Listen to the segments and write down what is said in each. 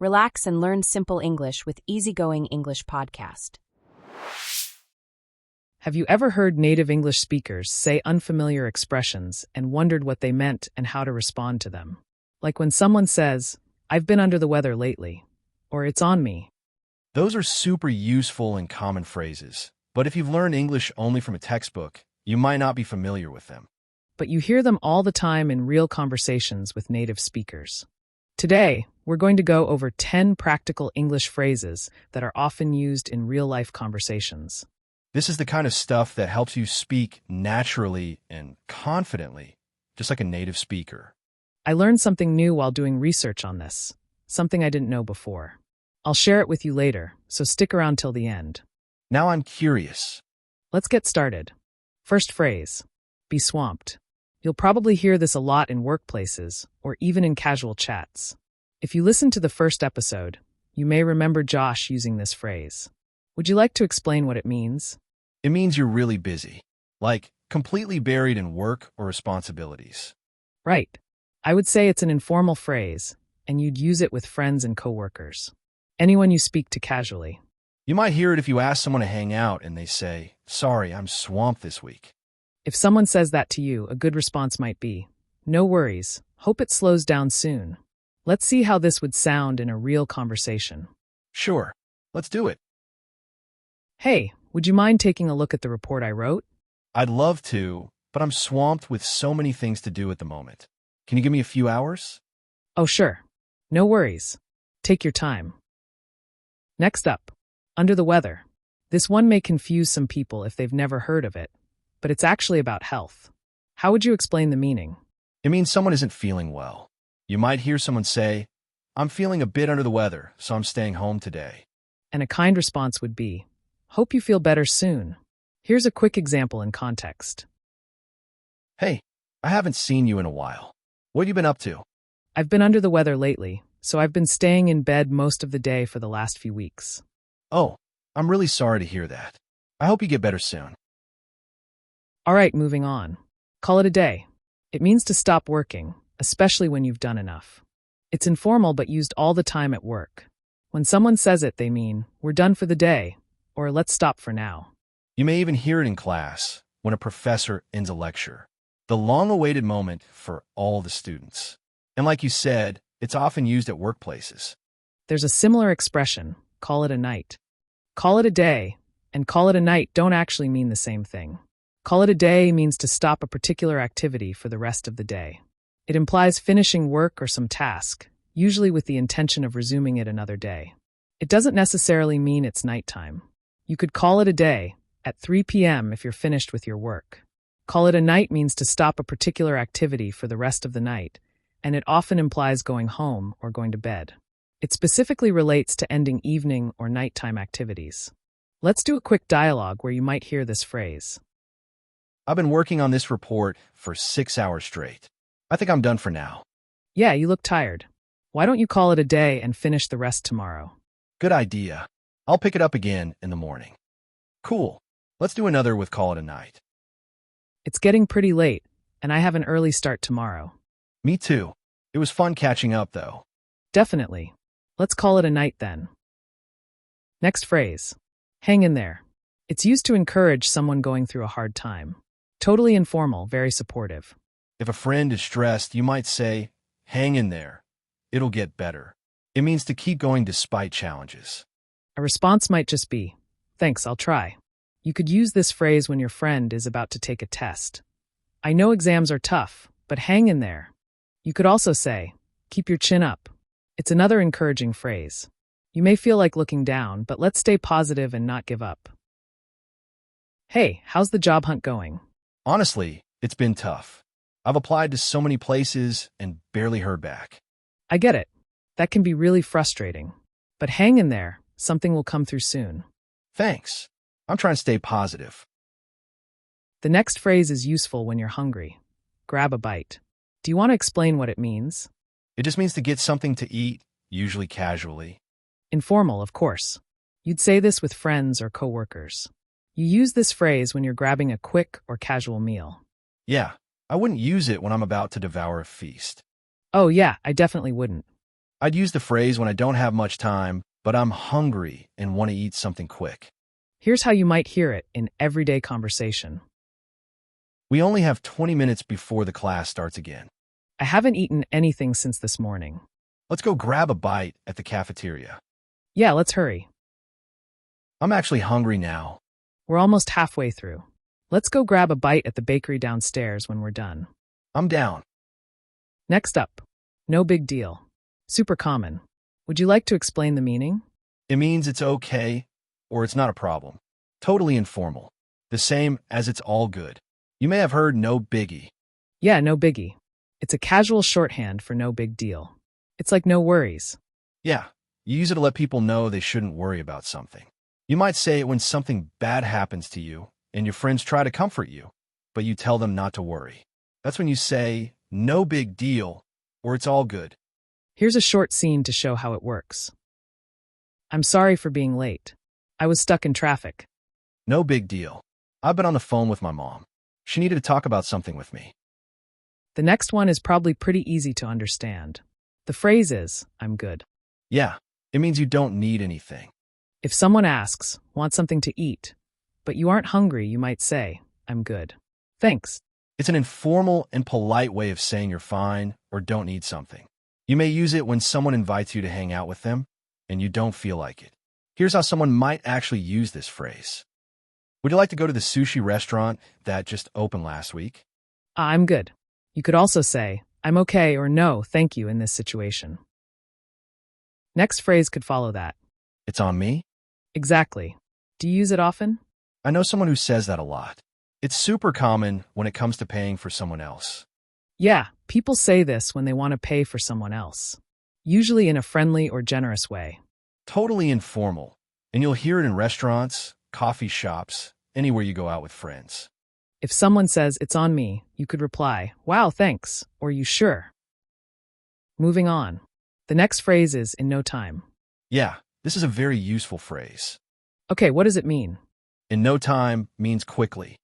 Relax and learn simple English with Easygoing English podcast. Have you ever heard native English speakers say unfamiliar expressions and wondered what they meant and how to respond to them? Like when someone says, "I've been under the weather lately," or "It's on me." Those are super useful and common phrases, but if you've learned English only from a textbook, you might not be familiar with them. But you hear them all the time in real conversations with native speakers. Today, we're going to go over 10 practical English phrases that are often used in real-life conversations. This is the kind of stuff that helps you speak naturally and confidently, just like a native speaker. I learned something new while doing research on this, something I didn't know before. I'll share it with you later, so stick around till the end. Now I'm curious. Let's get started. First phrase, be swamped. You'll probably hear this a lot in workplaces or even in casual chats. If you listened to the first episode, you may remember Josh using this phrase. Would you like to explain what it means? It means you're really busy, like completely buried in work or responsibilities. Right. I would say it's an informal phrase, and you'd use it with friends and coworkers. Anyone you speak to casually. You might hear it if you ask someone to hang out and they say, "Sorry, I'm swamped this week." If someone says that to you, a good response might be, "No worries, hope it slows down soon." Let's see how this would sound in a real conversation. Sure, let's do it. Hey, would you mind taking a look at the report I wrote? I'd love to, but I'm swamped with so many things to do at the moment. Can you give me a few hours? Oh, sure. No worries. Take your time. Next up, under the weather. This one may confuse some people if they've never heard of it, but it's actually about health. How would you explain the meaning? It means someone isn't feeling well. You might hear someone say, "I'm feeling a bit under the weather, so I'm staying home today." And a kind response would be, "Hope you feel better soon." Here's a quick example in context. "Hey, I haven't seen you in a while. What have you been up to?" I've been under the weather lately, so I've been staying in bed most of the day for the last few weeks. "Oh, I'm really sorry to hear that. I hope you get better soon." All right, moving on. Call it a day. It means to stop working, especially when you've done enough. It's informal but used all the time at work. When someone says it, they mean, "We're done for the day," or "Let's stop for now." You may even hear it in class when a professor ends a lecture. The long-awaited moment for all the students. And like you said, it's often used at workplaces. There's a similar expression, call it a night. Call it a day, and call it a night don't actually mean the same thing. Call it a day means to stop a particular activity for the rest of the day. It implies finishing work or some task, usually with the intention of resuming it another day. It doesn't necessarily mean it's nighttime. You could call it a day at 3 p.m. if you're finished with your work. Call it a night means to stop a particular activity for the rest of the night, and it often implies going home or going to bed. It specifically relates to ending evening or nighttime activities. Let's do a quick dialogue where you might hear this phrase. "I've been working on this report for 6 hours straight. I think I'm done for now." Yeah, you look tired. Why don't you call it a day and finish the rest tomorrow? "Good idea. I'll pick it up again in the morning." "Cool. Let's do another with call it a night." It's getting pretty late, and I have an early start tomorrow. Me too. It was fun catching up, though. Definitely. Let's call it a night then. Next phrase. Hang in there. It's used to encourage someone going through a hard time. Totally informal, very supportive. If a friend is stressed, you might say, "Hang in there. It'll get better." It means to keep going despite challenges. A response might just be, "Thanks, I'll try." You could use this phrase when your friend is about to take a test. "I know exams are tough, but hang in there." You could also say, "Keep your chin up." It's another encouraging phrase. You may feel like looking down, but let's stay positive and not give up. Hey, how's the job hunt going? Honestly, it's been tough. I've applied to so many places and barely heard back. I get it. That can be really frustrating. But hang in there, something will come through soon. Thanks. I'm trying to stay positive. The next phrase is useful when you're hungry. Grab a bite. Do you want to explain what it means? It just means to get something to eat, usually casually. Informal, of course. You'd say this with friends or coworkers. You use this phrase when you're grabbing a quick or casual meal. Yeah, I wouldn't use it when I'm about to devour a feast. Oh yeah, I definitely wouldn't. I'd use the phrase when I don't have much time, but I'm hungry and want to eat something quick. Here's how you might hear it in everyday conversation. We only have 20 minutes before the class starts again. I haven't eaten anything since this morning. Let's go grab a bite at the cafeteria. Yeah, let's hurry. I'm actually hungry now. We're almost halfway through. Let's go grab a bite at the bakery downstairs when we're done. I'm down. Next up, no big deal. Super common. Would you like to explain the meaning? It means it's okay or it's not a problem. Totally informal. The same as it's all good. You may have heard no biggie. Yeah, no biggie. It's a casual shorthand for no big deal. It's like no worries. Yeah, you use it to let people know they shouldn't worry about something. You might say it when something bad happens to you and your friends try to comfort you, but you tell them not to worry. That's when you say, no big deal, or it's all good. Here's a short scene to show how it works. I'm sorry for being late. I was stuck in traffic. No big deal. I've been on the phone with my mom. She needed to talk about something with me. The next one is probably pretty easy to understand. The phrase is, I'm good. Yeah, it means you don't need anything. If someone asks, want something to eat, but you aren't hungry, you might say, I'm good. Thanks. It's an informal and polite way of saying you're fine or don't need something. You may use it when someone invites you to hang out with them and you don't feel like it. Here's how someone might actually use this phrase. Would you like to go to the sushi restaurant that just opened last week? I'm good. You could also say, I'm okay or no, thank you in this situation. Next phrase could follow that. It's on me? Exactly. Do you use it often? I know someone who says that a lot. It's super common when it comes to paying for someone else. Yeah, people say this when they want to pay for someone else, usually in a friendly or generous way. Totally informal, and you'll hear it in restaurants, coffee shops, anywhere you go out with friends. If someone says, it's on me, you could reply, wow, thanks, or you sure? Moving on. The next phrase is, in no time. Yeah, this is a very useful phrase. Okay, what does it mean? In no time means quickly.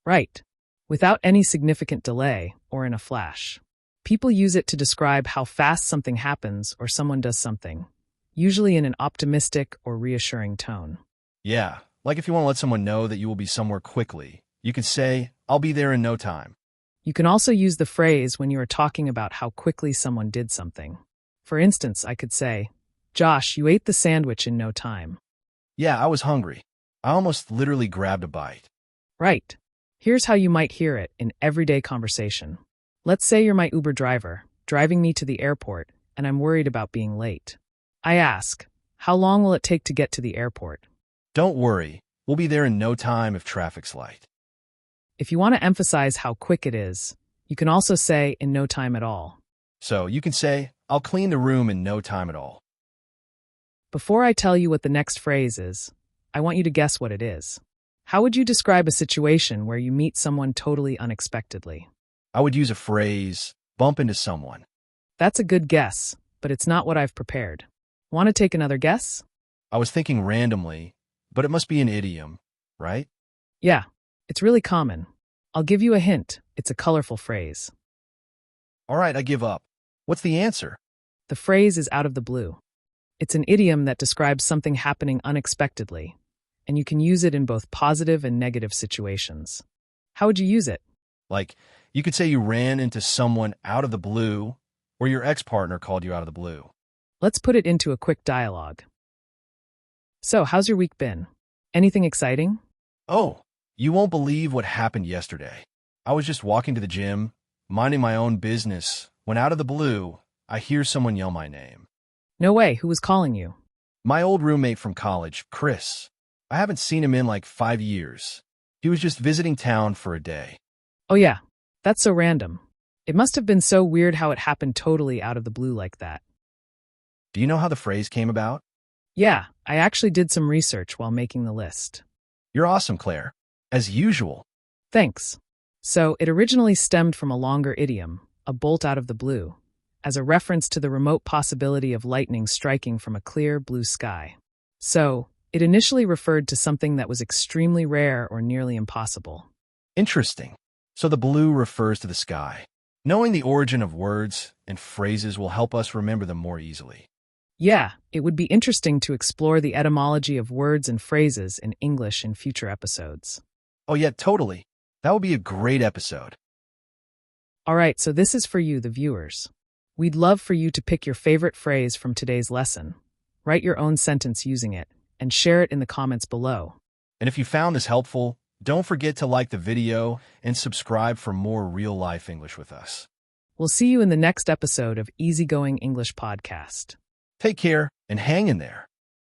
Right. Without any significant delay or in a flash. People use it to describe how fast something happens or someone does something, usually in an optimistic or reassuring tone. Yeah, like if you want to let someone know that you will be somewhere quickly, you could say, I'll be there in no time. You can also use the phrase when you are talking about how quickly someone did something. For instance, I could say, Josh, you ate the sandwich in no time. Yeah, I was hungry. I almost literally grabbed a bite. Right. Here's how you might hear it in everyday conversation. Let's say you're my Uber driver, driving me to the airport, and I'm worried about being late. I ask, how long will it take to get to the airport? Don't worry, we'll be there in no time if traffic's light. If you want to emphasize how quick it is, you can also say in no time at all. So you can say, I'll clean the room in no time at all. Before I tell you what the next phrase is, I want you to guess what it is. How would you describe a situation where you meet someone totally unexpectedly? I would use a phrase, bump into someone. That's a good guess, but it's not what I've prepared. Want to take another guess? I was thinking randomly, but it must be an idiom, right? Yeah, it's really common. I'll give you a hint. It's a colorful phrase. All right, I give up. What's the answer? The phrase is out of the blue. It's an idiom that describes something happening unexpectedly, and you can use it in both positive and negative situations. How would you use it? Like, you could say you ran into someone out of the blue, or your ex-partner called you out of the blue. Let's put it into a quick dialogue. So, how's your week been? Anything exciting? Oh, you won't believe what happened yesterday. I was just walking to the gym, minding my own business, when out of the blue, I hear someone yell my name. No way, who was calling you? My old roommate from college, Chris. I haven't seen him in like 5 years. He was just visiting town for a day. Oh yeah, that's so random. It must have been so weird how it happened totally out of the blue like that. Do you know how the phrase came about? Yeah, I actually did some research while making the list. You're awesome, Claire. As usual. Thanks. So, it originally stemmed from a longer idiom, a bolt out of the blue, as a reference to the remote possibility of lightning striking from a clear blue sky. So, it initially referred to something that was extremely rare or nearly impossible. Interesting. So the blue refers to the sky. Knowing the origin of words and phrases will help us remember them more easily. Yeah, it would be interesting to explore the etymology of words and phrases in English in future episodes. Oh yeah, totally. That would be a great episode. All right, so this is for you, the viewers. We'd love for you to pick your favorite phrase from today's lesson. Write your own sentence using it, and share it in the comments below. And if you found this helpful, don't forget to like the video and subscribe for more real-life English with us. We'll see you in the next episode of Easygoing English Podcast. Take care and hang in there.